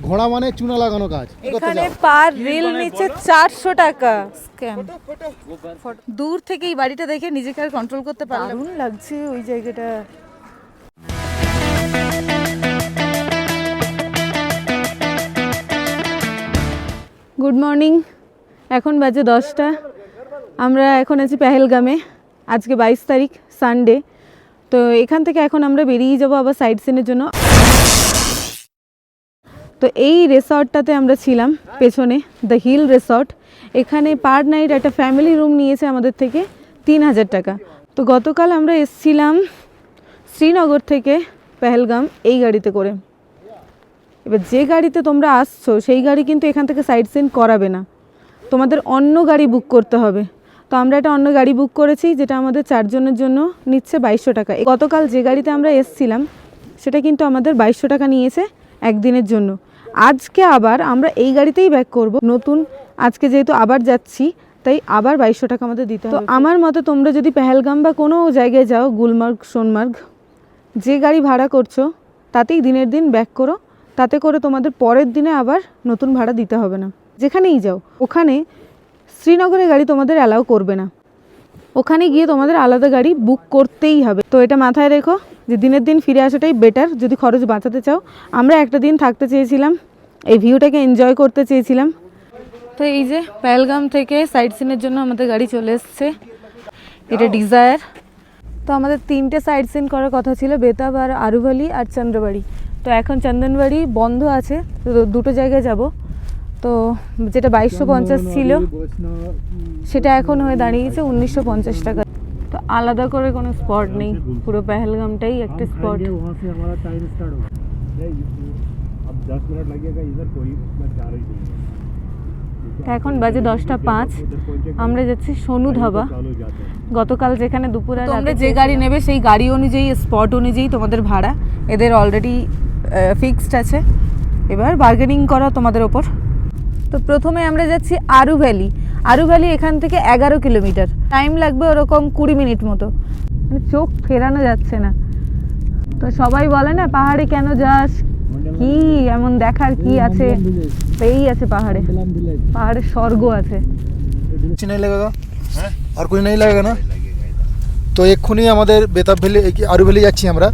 ঘোড়া মানে চুনা লাগানো কাজ। এখানে পার রিল নিচে 400 টাকা। স্ক্যাম। দূর থেকে এই বাড়িটা দেখে নিজেকে আর কন্ট্রোল করতে পারলাম। দারুণ লাগছে ওই জায়গাটা। গুড মর্নিং, এখন বাজে 10টা। আমরা এখন আছি পেহেলগামে। আজকে 22 তারিখ, সানডে। তো এখান থেকে এখন আমরা বেরিয়ে যাব আবার সাইট সিনের জন্য। তো এই রিসর্টটাতে আমরা ছিলাম পেছনে, দ্য হিল রিসর্ট। এখানে পার নাইট একটা ফ্যামিলি রুম নিয়েছে আমাদের থেকে 3000 টাকা। তো গতকাল আমরা এসছিলাম শ্রীনগর থেকে পেহেলগাম এই গাড়িতে করে। এবার যে গাড়িতে তোমরা আসছো সেই গাড়ি কিন্তু এখান থেকে সাইট সিন করাবে না, তোমাদের অন্য গাড়ি বুক করতে হবে। তো আমরা একটা অন্য গাড়ি বুক করেছি, যেটা আমাদের 4 জনের জন্য নিচ্ছে 2200 টাকা। গতকাল যে গাড়িতে আমরা এসছিলাম সেটা কিন্তু আমাদের 2200 টাকা নিয়েছে একদিনের জন্য। আজকে আবার আমরা এই গাড়িতেই ব্যাক করব নতুন। আজকে যেহেতু আবার যাচ্ছি তাই আবার 2200 টাকা আমাদের দিতে হবে। তো আমার মতে তোমরা যদি পেহেলগাম বা কোনো জায়গায় যাও, গুলমার্গ, সোনমার্গ, যে গাড়ি ভাড়া করছো তাতেই দিনের দিন ব্যাক করো। তাতে করে তোমাদের পরের দিনে আবার নতুন ভাড়া দিতে হবে না। যেখানেই যাও ওখানে শ্রীনগরের গাড়ি তোমাদের অ্যালাউ করবে না, ওখানে গিয়ে তোমাদের আলাদা গাড়ি বুক করতেই হবে। তো এটা মাথায় রেখো যে দিনের দিন ফিরে আসাটাই বেটার যদি খরচ বাঁচাতে চাও। আমরা একটা দিন থাকতে চেয়েছিলাম, এই ভিউটাকে এনজয় করতে চেয়েছিলাম। তো এই যে পেহেলগাম থেকে সাইট সিনের জন্য আমাদের গাড়ি চলে এসছে, এটা ডিজায়ার। তো আমাদের 3টে সাইট সিন করার কথা ছিল, বেতাব আর আরুভালি আর চন্দ্রবাড়ি। তো এখন চন্দনবাড়ি বন্ধ আছে, তো দুটো জায়গায় যাব। তো যেটা 2250 ছিল সেটা এখন হয়ে দাঁড়িয়েছে 1950 টাকা। তো আলাদা করে কোনো স্পট নেই, পুরো পেহেলগামটাই একটা স্পট। এখন বাজে 10টা 5। আমরা যাচ্ছি সোনু ধাবা। গতকাল যেখানে দুপুরে তোমরা যে গাড়ি নেবে সেই গাড়ি অনুযায়ী, স্পট অনুযায়ী তোমাদের ভাড়া এদের অলরেডি ফিক্সড আছে। এবার বার্গেনিং করা তোমাদের ওপর। তো প্রথমে আমরা যাচ্ছি আরু ভ্যালি। আরু ভ্যালি এখান থেকে 11 কিলোমিটার, টাইম লাগবে ওরকম 20 মিনিট মতো। মানে চোখ ফেরানো যাচ্ছে না। তো সবাই বলে না পাহাড়ে কেন যাস, কি এমন দেখার কি আছে? এই আছে পাহাড়ে, পাহাড়ে স্বর্গ আছে। नहीं लगेगा और कुछ नहीं लगेगा ना। তো এক্ষুনি আমাদের বেতাব ভ্যালি, আরু ভ্যালি যাচ্ছি আমরা।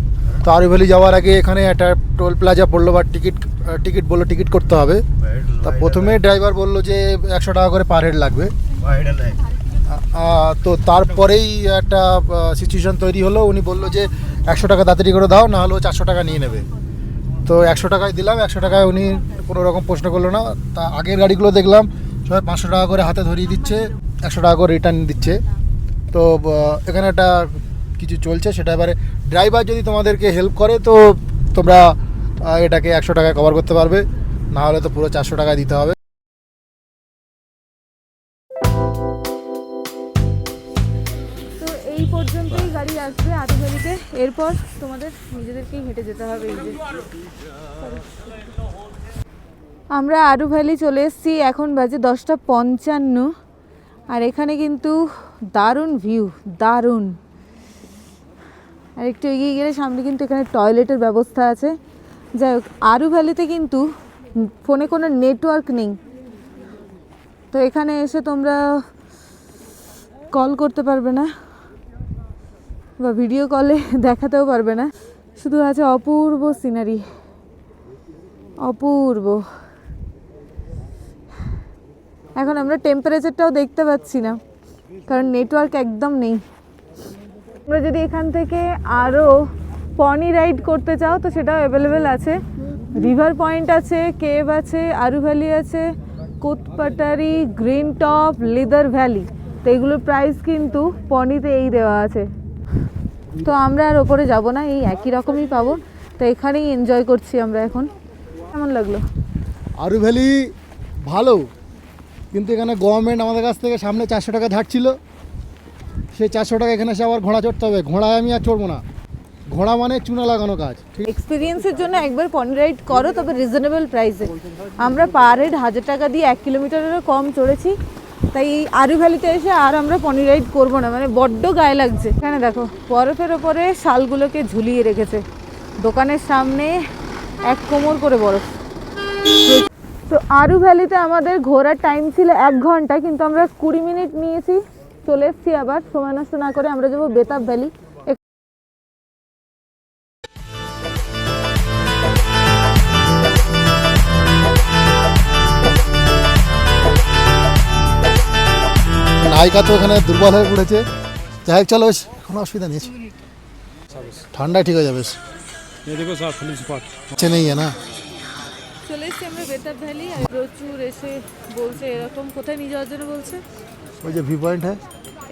তো আরু ভ্যালি যাওয়ার আগে এখানে একটা টোল প্লাজা পড়লো বা টিকিট বললো, টিকিট করতে হবে। তা প্রথমে ড্রাইভার বললো যে 100 টাকা করে পার হেড লাগবে। তো তারপরেই একটা সিচুয়েশন তৈরি হলো, উনি বললো যে 100 টাকা তাড়াতাড়ি করে দাও, না হলেও 400 টাকা নিয়ে নেবে। তো 100 টাকায় দিলাম। 100 টাকায় উনি কোনো রকম প্রশ্ন করলো না। তা আগের গাড়িগুলো দেখলাম সবাই 500 টাকা করে হাতে ধরিয়ে দিচ্ছে, 100 টাকা করে রিটার্ন দিচ্ছে। তো এখানে একটা কিছু চলছে সেটা। এবারে ড্রাইভার যদি তোমাদেরকে হেল্প করে তো তোমরা এটাকে 100 টাকায় কভার করতে পারবে, না হলে তো পুরো 400 টাকায় দিতে হবে। তো এই পর্যন্তই গাড়ি আসবে আরু ভ্যালিতে, এরপর তোমাদের নিজেদেরকেই হেঁটে যেতে হবে। এই যে আমরা আরু ভ্যালি চলে এসেছি, এখন বাজে 10টা 55। আর এখানে কিন্তু দারুণ ভিউ, দারুণ। আর একটু এগিয়ে গেলে সামনে কিন্তু এখানে টয়লেটের ব্যবস্থা আছে। যাই হোক, আরু ভ্যালিতে কিন্তু ফোনে কোনো নেটওয়ার্ক নেই। তো এখানে এসে তোমরা কল করতে পারবে না বা ভিডিও কলে দেখাতেও পারবে না, শুধু আছে অপূর্ব সিনারি, অপূর্ব। এখন আমরা টেম্পারেচারটাও দেখতে পাচ্ছি না, কারণ নেটওয়ার্ক একদম নেই। তোমরা যদি এখান থেকে আরও পনি রাইড করতে চাও তো সেটাও অ্যাভেলেবেল আছে। রিভার পয়েন্ট আছে, কেভ আছে, আরু ভ্যালি আছে, কুতপাটারি, গ্রিন টপ, লেদার ভ্যালি। তো এগুলোর প্রাইস কিন্তু পনিতে এই দেওয়া আছে। তো আমরা আর ওপরে যাব না, এই একই রকমই পাবো। তো এখানেই এনজয় করছি আমরা এখন। কেমন লাগলো? আরু ভ্যালি ভালো, কিন্তু এখানে গভর্নমেন্ট আমাদের কাছ থেকে সামনে 400 টাকা ধার ছিল। সেই 400 টাকা এখানে এসে আবার ঘোড়া চড়তে হবে। ঘোড়ায় আমি আর চড়বো না, ঘোড়া মানে চুনা লাগানো কাজ। এক্সপিরিয়েন্সের জন্য একবার পনি রাইড করো, তবে রিজনেবল প্রাইসে। আমরা পার হেড 1000 টাকা দিয়ে 1 কিলোমিটারেরও কম চড়েছি। তাই এই আরু ভ্যালিতে এসে আর আমরা পনি রাইড করবো না, মানে বড্ড গায়ে লাগছে। এখানে দেখো বরফের ওপরে শালগুলোকে ঝুলিয়ে রেখেছে, দোকানের সামনে 1 কোমর করে বরফ। তো আরু ভ্যালিতে আমাদের ঘোরার টাইম ছিল 1 ঘন্টা, কিন্তু আমরা 20 মিনিট নিয়েছি, চলে এসেছি আবার সময় নষ্ট না করে। আমরা যাবো বেতাব ভ্যালি। নায়িকা তো ওখানে দুর্বল হয়ে পড়েছে। যাই হোক, চলো বেশ, কোনো অসুবিধা নেই, ঠান্ডায় ঠিক হয়ে যাবে। আচ্ছা নেই না, চলে এসেছি আমরা বেতাব ভ্যালি। আর প্রচুর এসে বলছে এরকম, কোথায় নিয়ে যাওয়ার জন্য বলছে, ওই যে ভিউ পয়েন্ট হ্যাঁ,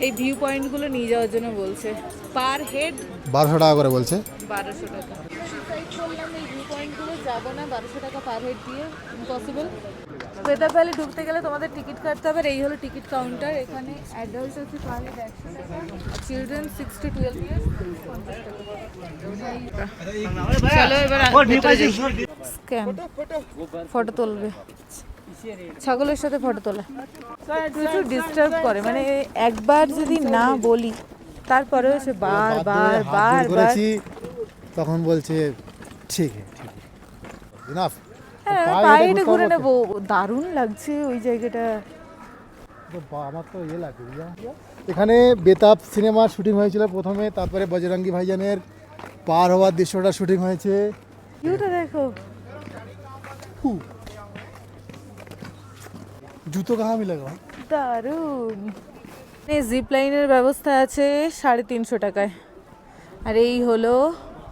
এই ভিউ পয়েন্টগুলো নিয়ে যাওয়ার জন্য বলছে। পার হেড 1200 টাকা করে বলছে। 1200 টাকা। সুসাইড করলাম, এই ভিউ পয়েন্টগুলো যাবো না 1200 টাকা পার হেড দিয়ে, ইম্পসিবল। বেতাব ভ্যালি ঢুকতে গেলে তোমাদের টিকিট কাটতে হবে। আর এই হলো টিকিট কাউন্টার। এখানে অ্যাডাল্ট আছে পার হেড 100 টাকা, চিলড্রেন 6 to 12 ইয়ার্স 50 টাকা। চলো এবার স্ক্যাম ফটো তুলবে, ছাগলের সাথে ফটো তোলা প্রচুর ডিস্টার্ব করে। মানে একবার যদি না বলি তারপরেও সে বারবার বারবার করেছি, তখন বলছে ঠিক ইনাফ। হ্যাঁ, পায়ে হেঁটে ঘুরে নেবো। দারুণ লাগছে ওই জায়গাটা। আমার তো ইয়ে লাগে। এখানে বেতাব সিনেমার শুটিং হয়েছিল প্রথমে, তারপরে বজরঙ্গি ভাইজানের পার হওয়ার দৃশ্যটা শুটিং হয়েছে। ভিউটা দেখো, জুতো কাহা মিলেগা? দারুণ। জিপ লাইনের ব্যবস্থা আছে 350 টাকায়। আর এই হলো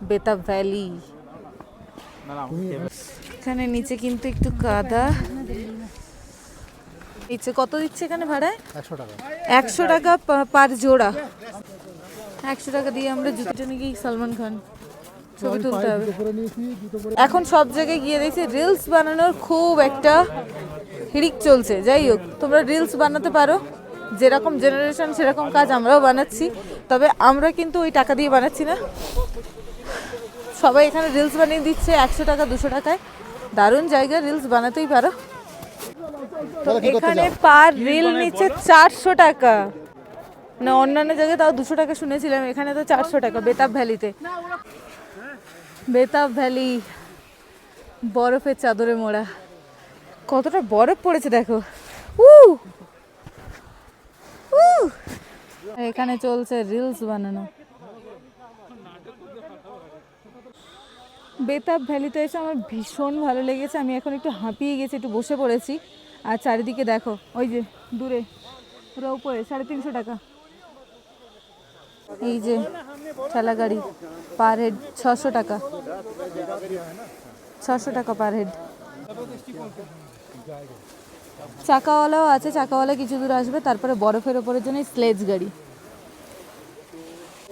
বেতাব ভ্যালি। এখানে নিচে কিন্তু একটু কাদা। নিচে কত দিচ্ছে এখানে ভাড়ায়? 100 টাকা। 100 টাকা পার জোড়া। 100 টাকা দিয়ে আমরা জুতোটা নিয়ে গিয়ে সালমান খান ছবি তুলতে হবে। এখন সব জায়গায় গিয়ে দেখছি রিলস বানানোর খুব একটা হিড়িক চলছে। যাই হোক, তোমরা রিলস বানাতে পারো, যেরকম জেনারেশন সেরকম কাজ আমরাও বানাচ্ছি। তবে আমরা কিন্তু ওই টাকা দিয়ে বানাচ্ছি না, সবাই এখানে রিলস বানিয়ে দিচ্ছে 100 টাকা 200 টাকায়। দারুণ জায়গা, রিলস বানাতেই পারো। তো এখানে পার রিল নিচ্ছে 400 টাকা। না, অন্যান্য জায়গায় তাও 200 টাকা শুনেছিলাম, এখানে তো 400 টাকা বেতাব ভ্যালিতে। বেতাব ভ্যালি বরফের চাদরে মোড়া। কতটা বরফ পড়েছে দেখো। এখানে চলছে রিলস বানানো। বেতাব ভ্যালিতে এসে আমার ভীষণ ভালো লেগেছে। আমি এখন একটু হাঁপিয়ে গেছি, একটু বসে পড়েছি। আর চারিদিকে দেখো, ওই যে দূরে ওরা উপরে 350 টাকা। এই যে ঠেলা গাড়ি পার হেড 600 টাকা, 600 টাকা পার হেড। চাকাওয়ালাও আছে, চাকাওয়ালা কিছু দূর আসবে, তারপরে বরফের ওপরের জন্য স্লেজ গাড়ি।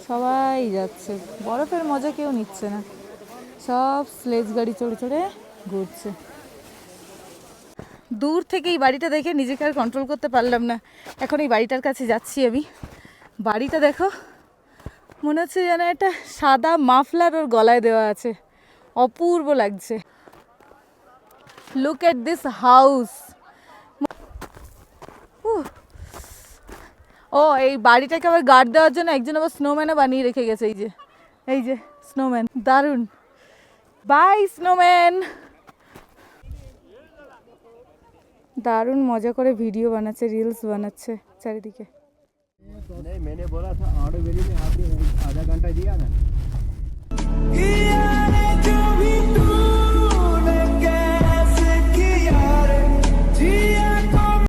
সবাই যাচ্ছে, বরফের মজা কেউ নিচ্ছে না, সব স্লেজ গাড়ি চড়ে চড়ে ঘুরছে। দূর থেকে এই বাড়িটা দেখে নিজেকে আর কন্ট্রোল করতে পারলাম না। এখন এই বাড়িটার কাছে যাচ্ছি আমি। বাড়িটা দেখো, মনে হচ্ছে যেন একটা সাদা মাফলার ওর গলায় দেওয়া আছে, অপূর্ব লাগছে। Look at this house. ও, এই বাড়িটাকে আবার গার্ড দেওয়ার জন্য একজন আবার স্নোম্যানও বানিয়ে রেখে গেছে। এই যে স্নোম্যান, দারুণ। Bye snowman. দারুণ মজা করে ভিডিও বানাচ্ছে, রিলস বানাচ্ছে চারিদিকে। नहीं, मैंने बोला था आड़ो वेली में आपने आधा घंटा दिया ना।